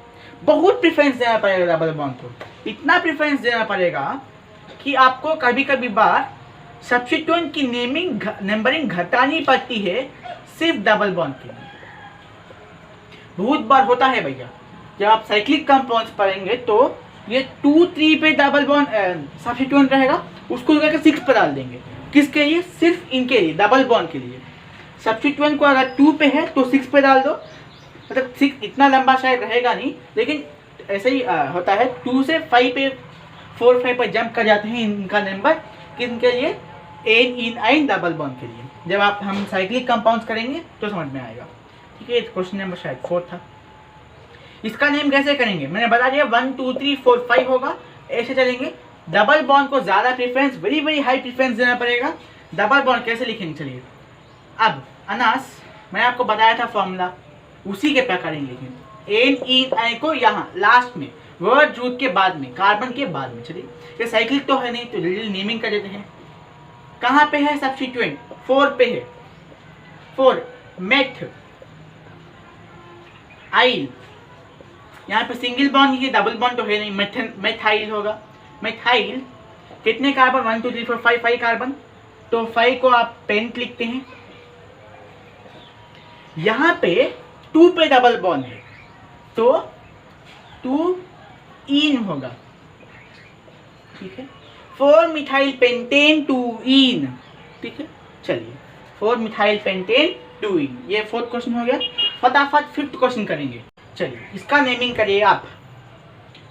बहुत प्रेफरेंस देना पड़ेगा डबल बॉन्ड को। इतना प्रेफरेंस देना पड़ेगा कि आपको कभी कभी बार सब्स्टिट्यूएंट की नंबरिंग घटानी पड़ती है सिर्फ डबल बॉन्ड के लिए। बहुत बार होता है भैया, जब आप साइक्लिक कंपाउंड्स पढ़ेंगे तो ये 2 3 पे डबल बॉन्ड सब्स्टिट्यूएंट रहेगा, उसको लेकर 6 पे डाल देंगे, किसके लिए, सिर्फ इनके लिए, डबल बॉन्ड के लिए। सब्स्टिट्यूएंट को अगर 2 पे है तो 6 पे डाल दो, मतलब 6 इतना लंबा शायद रहेगा नहीं, लेकिन ऐसे ही होता है, 2 से 5 पे 4 5 पर जंप कर जाते हैं इनका नंबर, किनके लिए, एन इन आइन डबल बॉन्ड के लिए। जब आप हम साइक्लिक कंपाउंड्स करेंगे तो समझ में आएगा, ठीक है। क्वेश्चन नंबर शायद 4 था। इसका नेम कैसे करेंगे, मैंने बता दिया 1 2 3 4 5 होगा, ऐसे चलेंगे। डबल बॉन्ड को ज़्यादा प्रेफरेंस, वेरी हाई प्रेफरेंस देना पड़ेगा। डबल बॉन्ड कैसे लिखेंगे, चलिए अब अनास मैंने आपको बताया था फॉर्मूला, उसी के प्रकार लिखेंगे। एन इन आई को यहाँ लास्ट में वर्ड रूट के बाद में, कार्बन के बाद में। चलिए ये साइक्लिक तो है नहीं तो जल्दी नेमिंग कर देते हैं। कहाँ पे है सब्स्टिट्यूएंट, 4 पे है, 4 मेथ आइल, यहाँ पे सिंगल बॉन्ड ही, डबल बॉन्ड तो है नहीं, मेथाइल होगा। मेथाइल कितने कार्बन, 1 2 3 4 5 कार्बन, तो 5 को आप पेंट लिखते हैं। यहाँ पे 2 पे डबल बॉन्ड है तो 2 इन होगा, ठीक है। 4 मिथाइल पेंटेन 2 इन, ठीक है। चलिए 4 मिथाइल पेंटेन 2 इन, ये 4th क्वेश्चन हो गया। फटाफट 5th क्वेश्चन करेंगे। चलिए इसका नेमिंग करिए आप।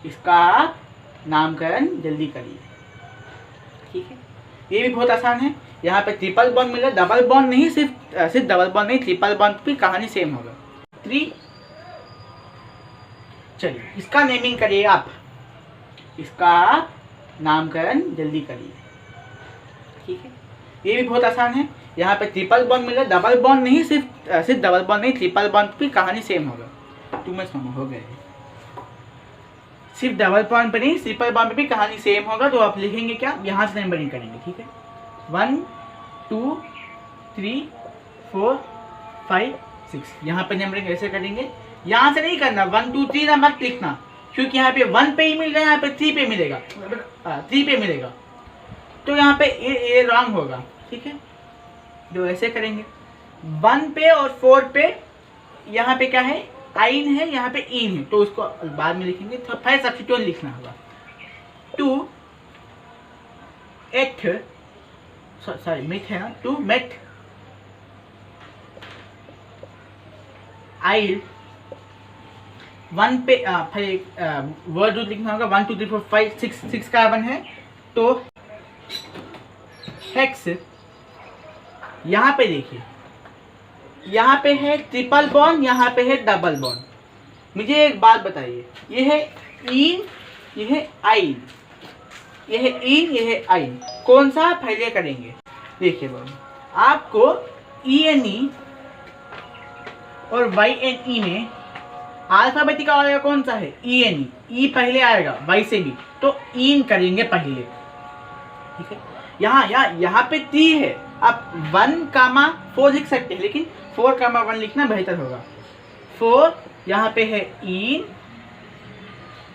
इसका आप नामकरण जल्दी करिए। ठीक है, ये भी बहुत आसान है। यहाँ पे ट्रिपल बॉन्ड मिला, डबल बॉन्ड नहीं, सिर्फ डबल बॉन्ड नहीं, ट्रिपल बॉन्ड भी कहानी सेम होगा। 3, चलिए इसका नेमिंग करिए आप, इसका आप नामकरण जल्दी करिए। ठीक है, ये भी बहुत आसान है। यहाँ पे ट्रिपल बॉन्ड मिला, डबल बॉन्ड नहीं, सिर्फ डबल बॉन्ड नहीं, ट्रिपल बॉन्ड भी कहानी सेम होगा। 2 में हो गए, सिर्फ डबल बॉन्ड पे नहीं, ट्रिपल बॉन्ड पे भी कहानी सेम होगा। तो आप लिखेंगे क्या, यहाँ से नंबरिंग करेंगे। ठीक है, 1 2 3 4 5 6, यहाँ पे नंबरिंग ऐसे करेंगे। यहाँ से नहीं करना, 1 2 3 ना मत लिखना, क्योंकि यहाँ पे 1 पे ही मिल रहा है, यहाँ पे 3 पे मिलेगा, 3 पे मिलेगा, तो यहाँ पे ये रॉन्ग होगा। ठीक है, जो ऐसे करेंगे 1 पे और 4 पे, यहाँ पे क्या है, आइन है, यहाँ पे इन है, तो उसको बाद में लिखेंगे। तो फिर सब्स्टिट्यूएंट लिखना होगा। 2 8 सॉरी मिथ है ना, 2 मेट आइल। 1 पे फिर वर्ड रूट लिखना होगा। 1 2 3 4 5 6 कार्बन है, तो हेक्स। यहाँ पे देखिए, यहाँ पे है ट्रिपल बॉन्ड, यहाँ पे है डबल बॉन्ड। मुझे एक बात बताइए, ये है इन, ये है आइन, ये है इन, ये है आइन, कौन सा पहले करेंगे? देखिए बाबू, आपको ENE और YNE में अल्फाबेटिक ऑर्डर कौन सा है? ENE, ई पहले आएगा Y से भी, तो इन करेंगे पहले। ठीक है, यहाँ पे 3 है, आप 1,4 लिख सकते हैं, लेकिन 4,1 लिखना बेहतर होगा। 4 यहाँ पे है इन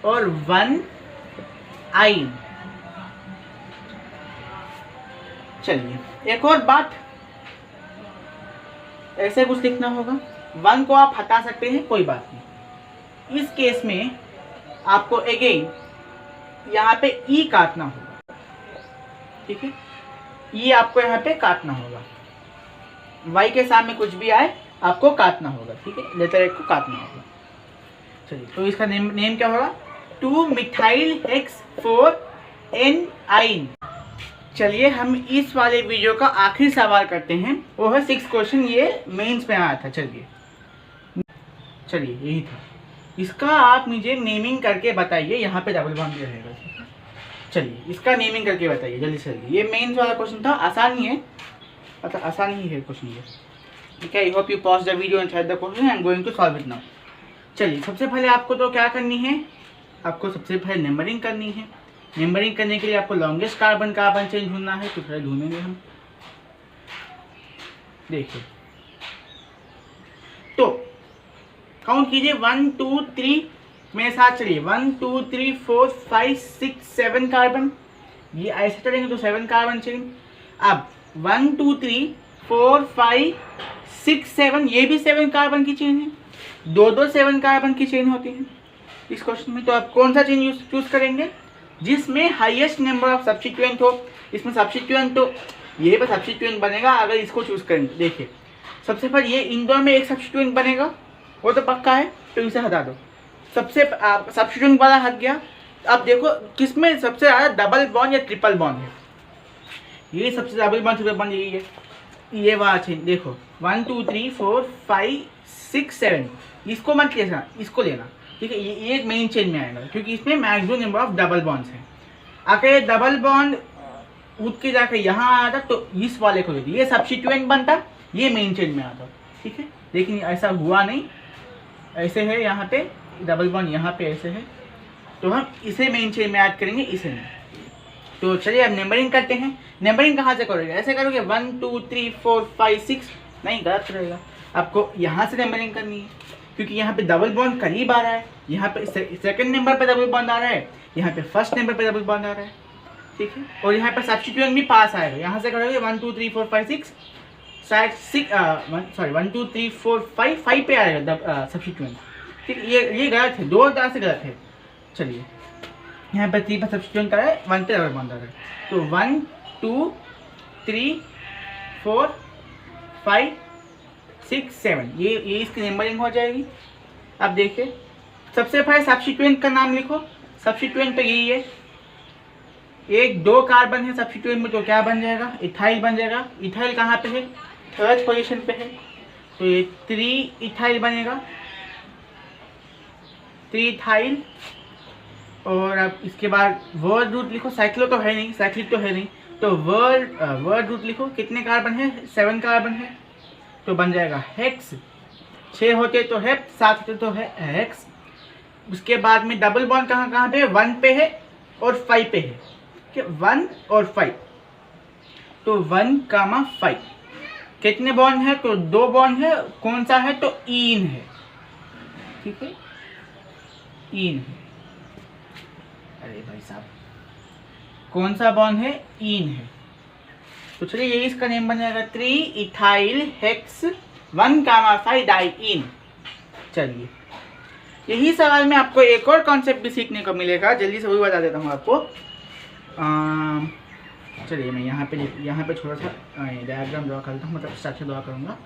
और 1 आइन। चलिए एक और बात, ऐसे कुछ लिखना होगा। 1 को आप हटा सकते हैं, कोई बात नहीं। इस केस में आपको अगेन यहाँ पे ई काटना होगा। ठीक है, ये आपको यहाँ पे काटना होगा। Y के सामने कुछ भी आए आपको काटना होगा। ठीक है, लेटर एक को काटना होगा। चलिए, तो इसका नेम क्या होगा? 2 मिथाइल हेक्स 4 एन आइन। चलिए हम इस वाले वीडियो का आखिरी सवाल करते हैं, वो है 6 क्वेश्चन, ये मेंस में आया था। चलिए यही था। इसका आप मुझे नेमिंग करके बताइए। यहाँ पे डबल बॉन्ड भी रहेगा। चलिए इसका नेमिंग करके बताइए जल्दी से जल्दी। ये मेंस वाला क्वेश्चन था, आसान ही है, मतलब आसान ही है क्वेश्चन ये। ठीक है, I hope you pause the video and try the question. I am going to solve it now. चलिए सबसे पहले आपको तो क्या करनी है, आपको सबसे पहले नंबरिंग करनी है। नंबरिंग करने के लिए आपको लॉन्गेस्ट कार्बन चेन ढूंढना है, तो फिर ढूंढेंगे हम। देखिए तो काउंट कीजिए, 1 2 3 मेरे साथ चलिए। 1 2 3 4 5 6 7 कार्बन, ये ऐसे चलेंगे तो 7 कार्बन चेन। अब 1 2 3 4 5 6 7, ये भी 7 कार्बन की चेन है। 2 7 कार्बन की चेन होती है इस क्वेश्चन में। तो आप कौन सा चेन चूज करेंगे? जिसमें हाईएस्ट नंबर ऑफ सब्स्टिट्यूएंट हो। इसमें सब्स्टिट्यूएंट तो यही पर सब्स्टिट्यूएंट बनेगा अगर इसको चूज करेंगे। देखिए सबसे पहले ये इन दोनों में एक सब्स्टिट्यूएंट बनेगा, वो तो पक्का है, तो इसे हटा दो। सबसे सब्स्टिट्यूएंट वाला हट गया। अब देखो किसमें सबसे ज़्यादा डबल बॉन्ड या ट्रिपल बॉन्ड है। ये सबसे डबल बॉन्ड ट्रिपल बॉन्ड यही है, ये वाला चेन। देखो 1 2 3 4 5 6 7, इसको मत लेना, इसको लेना। ठीक है, ये मेन चेन में आएगा, क्योंकि इसमें maximum number of double bonds हैं। अगर डबल बॉन्ड उठ के जाकर यहाँ आता तो इस वाले को लेती, ये सब्स्टिट्यूएंट बनता, ये मेन चेन में आता। ठीक है, लेकिन ऐसा हुआ नहीं, ऐसे है यहाँ पे डबल बॉन्ड, यहाँ पे ऐसे है, तो हम इसे मेन चेन में ऐड करेंगे, इसे नहीं। तो चलिए अब नंबरिंग करते हैं। नंबरिंग कहाँ से करोगे? ऐसे करोगे 1 2 3 4 5 6, नहीं गलत रहेगा। आपको यहाँ से नंबरिंग करनी है, क्योंकि यहाँ पे डबल बॉन्ड करीब आ रहा है, यहाँ पे सेकंड नंबर पे डबल बॉन्ड आ रहा है, यहाँ पे फर्स्ट नंबर पे डबल बॉन्ड आ रहा है। ठीक है, और यहाँ पे सब्स्टिट्यूएंट भी पास आएगा। यहाँ से करोगे 1 2 3 4 5 6, शायद 1 2 3 4 5 पे आएगा सब्स्टिट्यूएंट। ठीक, ये गलत है, 2 तरह से गलत है। चलिए यहाँ पे 3 पर सब्स्टिट्यूएंट करा है, 1 पे डबल बॉन्ड आ रहा है, तो 1 2 3 4 5 6 7, ये इसकी नंबरिंग हो जाएगी। अब देखिए सबसे पहले सब्स्टिट्यूएंट का नाम लिखो। सब्स्टिट्यूएंट पे यही है, एक 2 कार्बन है सब्स्टिट्यूएंट में, तो क्या बन जाएगा, इथाइल बन जाएगा। इथाइल कहाँ पे है, 3rd पोजीशन पे है, तो ये 3 इथाइल बनेगा, 3 इथाइल। और अब इसके बाद वर्ड रूट लिखो, साइक्लो तो है नहीं, साइक्लिक तो है नहीं, तो वर्ड रूट लिखो, कितने कार्बन है, 7 कार्बन है, तो बन जाएगा हेक्स। 6 होते तो हेप, 7 होते तो है हेक्स। उसके बाद में डबल बॉन्ड कहाँ कहाँ पे, 1 पे है और 5 पे है, 1 और 5, तो 1,5 कितने बॉन्ड है, तो 2 बॉन्ड है, कौन सा है, तो ईन है, ठीक है, ईन है। अरे भाई साहब, कौन सा बॉन्ड है, ईन है। तो चलिए यही इसका नेम बन जाएगा 3 इथाइल हेक्स 1,5 डाइईन। चलिए यही सवाल में आपको एक और कॉन्सेप्ट भी सीखने को मिलेगा, जल्दी से वही बता देता हूँ आपको। चलिए मैं यहाँ पे थोड़ा सा डायग्राम ड्रॉ करता हूँ, मतलब स्ट्रक्चर ड्रॉ करूँगा।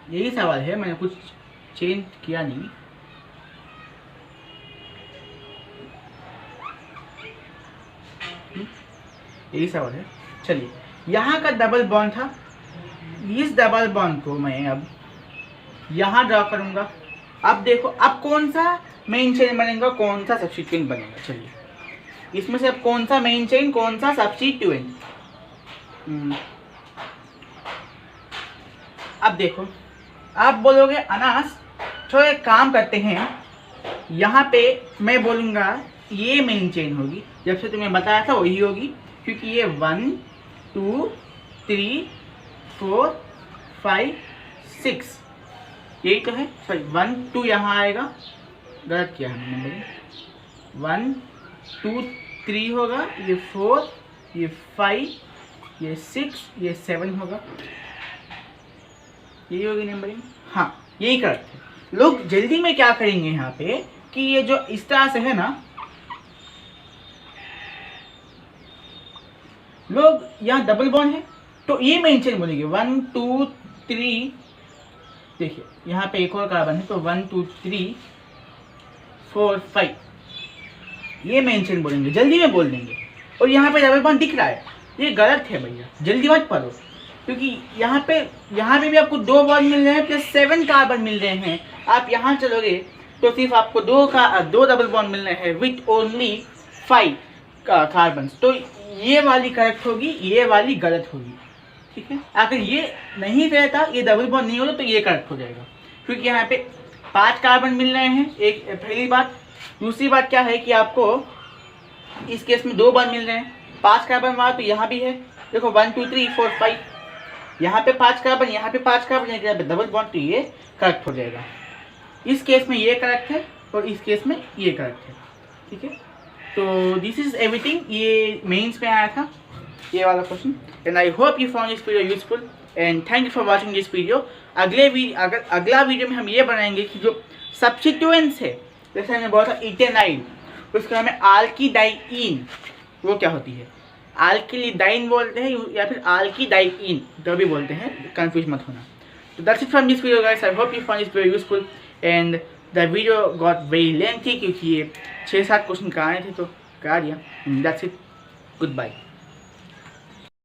यही सवाल है, मैंने कुछ चेंज किया नहीं। यही सवाल है। चलिए यहाँ का डबल बॉन्ड था, इस डबल बॉन्ड को मैं अब यहाँ ड्रॉ करूँगा। अब देखो अब कौन सा मेन चेन बनेगा, कौन सा सब्स्टिट्यूएंट बनेगा। चलिए इसमें से अब कौन सा मेन चेन, कौन सा सब्स्टिट्यूएंट। अब देखो आप बोलोगे अनास तो एक काम करते हैं, यहाँ पे मैं बोलूँगा ये मेन चेन होगी, जब से तुम्हें बताया था वही होगी, क्योंकि ये 1 2 3 4 5 6 यही तो है। सॉरी 1 2 यहाँ आएगा, गलत किया हमने नंबर, 1 2 3 होगा, ये 4 ये 5 ये 6 ये 7 होगा, यही होगी नंबरिंग। हाँ यही करेक्ट है। लोग जल्दी में क्या करेंगे यहाँ पे कि ये जो इस तरह से है ना, लोग यहाँ डबल बॉन्ड है तो ये मेन चेन बोलेंगे 1 2 3। देखिए यहाँ पे एक और कार्बन है तो 1 2 3 4 5 ये मेन चेन बोलेंगे, जल्दी में बोल देंगे। और यहाँ पे डबल बॉन्ड दिख रहा है, ये गलत है भैया, जल्दी मत पढ़ो, क्योंकि यहाँ पे भी आपको 2 बॉन्ड मिल रहे हैं प्लस 7 कार्बन मिल रहे हैं। आप यहाँ चलोगे तो सिर्फ आपको 2 डबल बॉन्ड मिल रहे हैं विथ ओनली 5 कार्बन, तो ये वाली करेक्ट होगी, ये वाली गलत होगी, ठीक है। अगर ये नहीं रहता, ये डबल बॉन्ड नहीं होता तो ये करेक्ट हो जाएगा, क्योंकि यहाँ पे 5 कार्बन मिल रहे हैं, एक पहली बात। दूसरी बात क्या है कि आपको इस केस में 2 बॉन्ड मिल रहे हैं, 5 कार्बन वहाँ तो यहाँ भी है, देखो 1 2 3 4 5, यहाँ पे 5 कार्बन, यहाँ पे 5 कार्बन, यहाँ पे डबल बॉन्ड, तो ये करेक्ट हो जाएगा। इस केस में ये करेक्ट है और इस केस में ये करेक्ट है, ठीक है। तो दिस इज एवरीथिंग, ये मेंस में आया था ये वाला question, and I hope you found this video useful and thank you for watching this video. अगला वीडियो में हम ये बनाएंगे कि जो सब्स्टिट्यूएंट्स है, जैसे हमने बोला था इथेनाइल, उसका नाम है आल्कीडाइईन, वो क्या होती है, आल्किलिडाइन बोलते हैं या फिर आल्कीडाइईन, जो भी बोलते हैं, कंफ्यूज मत होना। तो that's it from this video guys, I hope you found this video useful and the video got very lengthy, क्योंकि ये 6-7 क्वेश्चन कराने थे तो करा दिया। That's it, good bye.